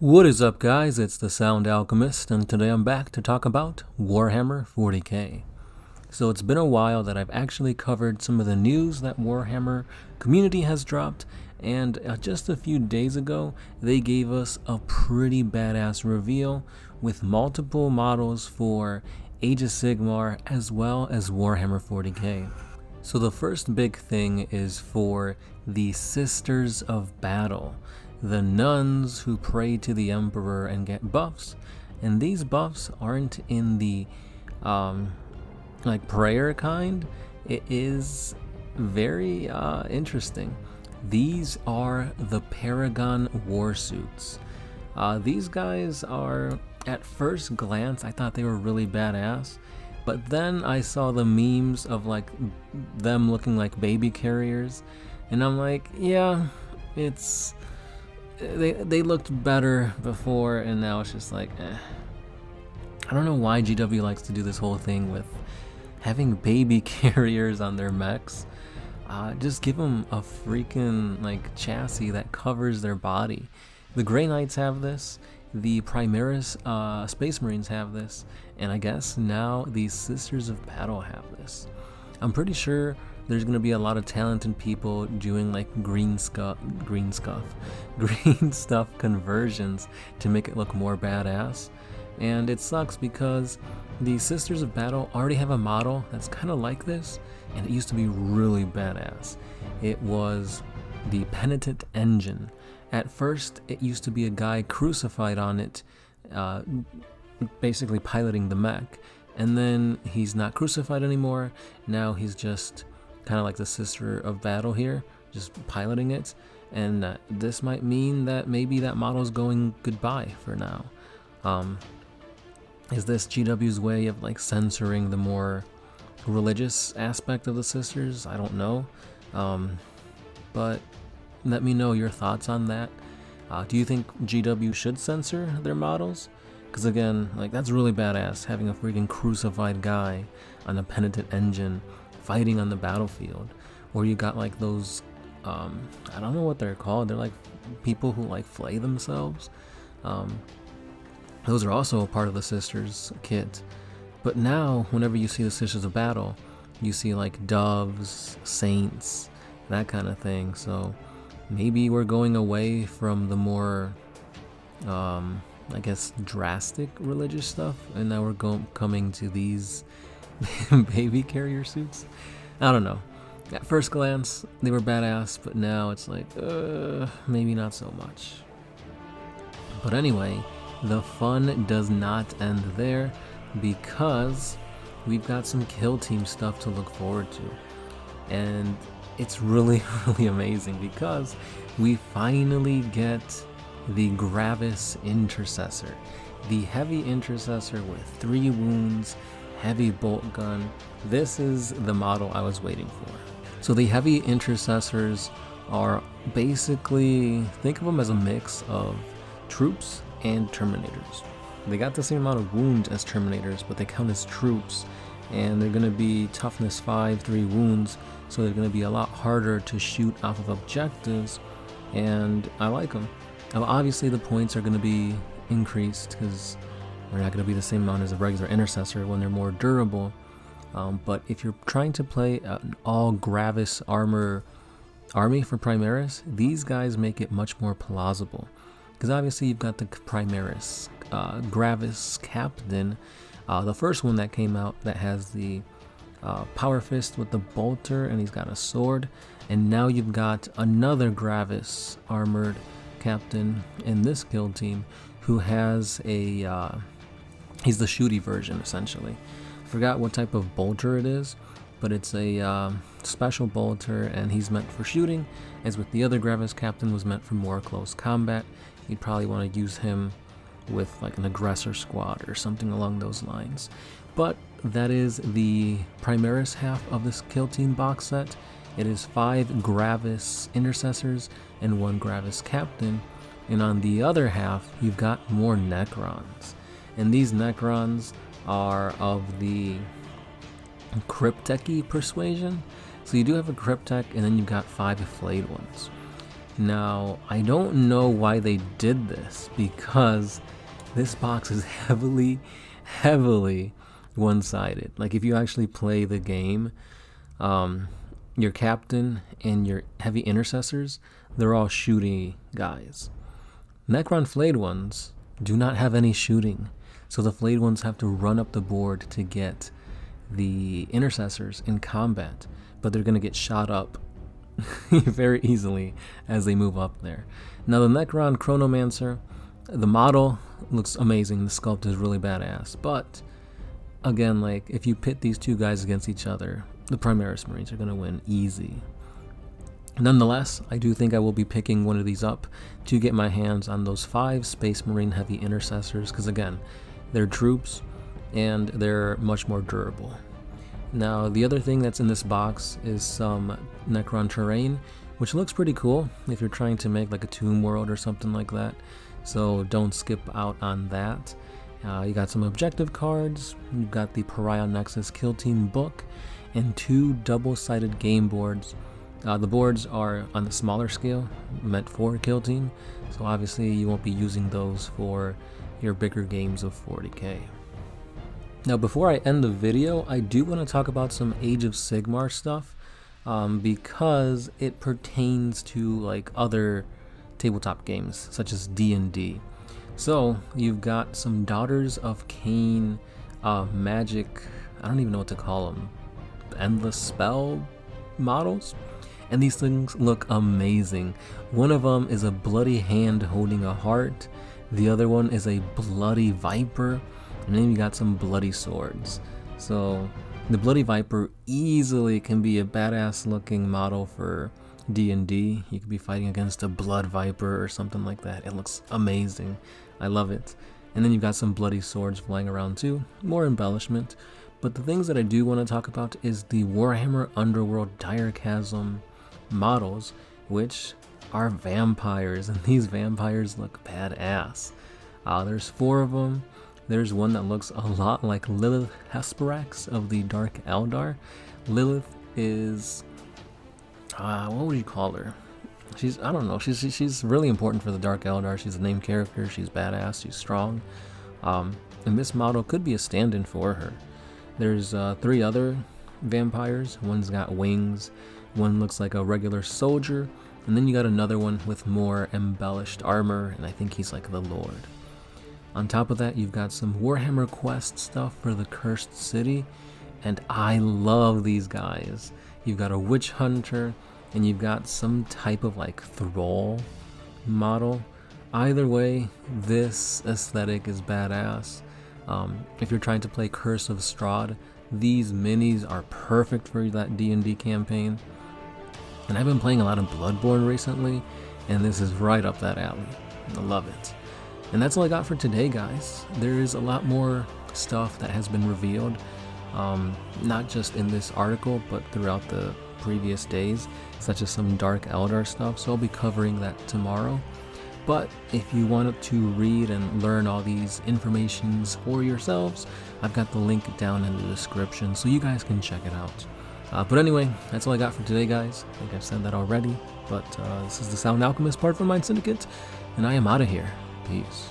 What is up, guys? It's the Sound Alchemist, and today I'm back to talk about Warhammer 40k. So it's been a while that I've actually covered some of the news that Warhammer community has dropped, and just a few days ago they gave us a pretty badass reveal with multiple models for Age of Sigmar as well as Warhammer 40k. So the first big thing is for the Sisters of Battle, the nuns who pray to the Emperor and get buffs. And these buffs aren't in the like prayer kind. It is very interesting. These are the Paragon War Suits. These guys are, at first glance, I thought they were really badass. But then I saw the memes of like them looking like baby carriers, and I'm like, yeah, it's they looked better before, and now it's just like, eh. I don't know why GW likes to do this whole thing with having baby carriers on their mechs. Just give them a freaking like chassis that covers their body. The Grey Knights have this. The Primaris Space Marines have this, and I guess now the Sisters of Battle have this. I'm pretty sure there's gonna be a lot of talented people doing like green stuff conversions to make it look more badass. And it sucks because the Sisters of Battle already have a model that's kind of like this, and it used to be really badass. It was the Penitent Engine. At first, it used to be a guy crucified on it, basically piloting the mech. And then he's not crucified anymore. Now he's just kind of like the Sister of Battle here, just piloting it. And this might mean that maybe that model's going goodbye for now. Is this GW's way of like censoring the more religious aspect of the Sisters? I don't know. But let me know your thoughts on that. Do you think GW should censor their models? Because again, like that's really badass, having a freaking crucified guy on a Penitent Engine fighting on the battlefield. Or you got like those, I don't know what they're called. They're like people who like flay themselves. Those are also a part of the Sisters kit. But now, whenever you see the Sisters of Battle, you see like doves, saints, that kind of thing. So maybe we're going away from the more, I guess, drastic religious stuff, and now we're coming to these baby carrier suits. I don't know. At first glance, they were badass, but now it's like, maybe not so much. But anyway, the fun does not end there, because we've got some kill team stuff to look forward to. And it's really amazing because we finally get the Gravis Intercessor, the heavy intercessor with 3 wounds, heavy bolt gun. This is the model I was waiting for. So the heavy intercessors are basically, think of them as a mix of troops and terminators. They got the same amount of wounds as terminators, but they count as troops, and they're going to be toughness 5, 3 wounds, so they're going to be a lot harder to shoot off of objectives, and I like them. Now, obviously the points are going to be increased because they're not going to be the same amount as a regular intercessor when they're more durable, but if you're trying to play an all Gravis armor army for Primaris, these guys make it much more plausible. Because obviously you've got the Primaris Gravis Captain, the first one that came out that has the Power Fist with the bolter, and he's got a sword. And now you've got another Gravis armored captain in this guild team who has a, he's the shooty version essentially. I forgot what type of bolter it is, but it's a special bolter, and he's meant for shooting, as with the other Gravis captain was meant for more close combat. You'd probably want to use him with like an aggressor squad or something along those lines. But that is the Primaris half of this kill team box set. It is 5 Gravis intercessors and 1 Gravis captain, and on the other half you've got more Necrons, and these Necrons are of the Cryptech-y persuasion. So you do have a Cryptech, and then you've got 5 flayed ones. Now, I don't know why they did this, because this box is heavily one-sided. Like, if you actually play the game, your captain and your heavy intercessors, they're all shooty guys. Necron flayed ones do not have any shooting, so the flayed ones have to run up the board to get the intercessors in combat, but they're going to get shot up very easily as they move up there. Now the Necron Chronomancer, the model looks amazing, the sculpt is really badass, but again, like, if you pit these two guys against each other, the Primaris Marines are going to win easy. Nonetheless, I do think I will be picking one of these up to get my hands on those 5 Space Marine heavy intercessors, because again, they're troops and they're much more durable. Now, the other thing that's in this box is some Necron Terrain, which looks pretty cool if you're trying to make like a tomb world or something like that, so don't skip out on that. You got some objective cards, you've got the Pariah Nexus Kill Team book, and 2 double-sided game boards. The boards are on the smaller scale, meant for Kill Team, so obviously you won't be using those for your bigger games of 40k. Now before I end the video, I do want to talk about some Age of Sigmar stuff, because it pertains to like other tabletop games, such as D&D. So you've got some Daughters of Cain magic, I don't even know what to call them, endless spell models, and these things look amazing. One of them is a bloody hand holding a heart, the other one is a bloody viper, and then you got some bloody swords. So the bloody viper easily can be a badass looking model for D&D. You could be fighting against a blood viper or something like that. It looks amazing. I love it. And then you've got some bloody swords flying around too, more embellishment. But the things that I do want to talk about is the Warhammer Underworld Dire Chasm models, which are vampires, and these vampires look badass. There's 4 of them. There's one that looks a lot like Lilith Hesperax of the Dark Eldar. Lilith is, what would you call her? I don't know, she's really important for the Dark Eldar. She's the main character, she's badass, she's strong. And this model could be a stand-in for her. There's 3 other vampires. One's got wings, one looks like a regular soldier, and then you got another one with more embellished armor, and I think he's like the Lord. On top of that, you've got some Warhammer Quest stuff for the Cursed City, and I love these guys. You've got a Witch Hunter, and you've got some type of like Thrall model. Either way, this aesthetic is badass. If you're trying to play Curse of Strahd, these minis are perfect for that D&D campaign. And I've been playing a lot of Bloodborne recently, and this is right up that alley. I love it. And that's all I got for today, guys. There is a lot more stuff that has been revealed, not just in this article, but throughout the previous days, such as some Dark Eldar stuff, so I'll be covering that tomorrow. But if you wanted to read and learn all these informations for yourselves, I've got the link down in the description so you guys can check it out. But anyway, that's all I got for today, guys. I think I've said that already, but this is the Sound Alchemist part from Mind Syndicate, and I am out of here. Peace.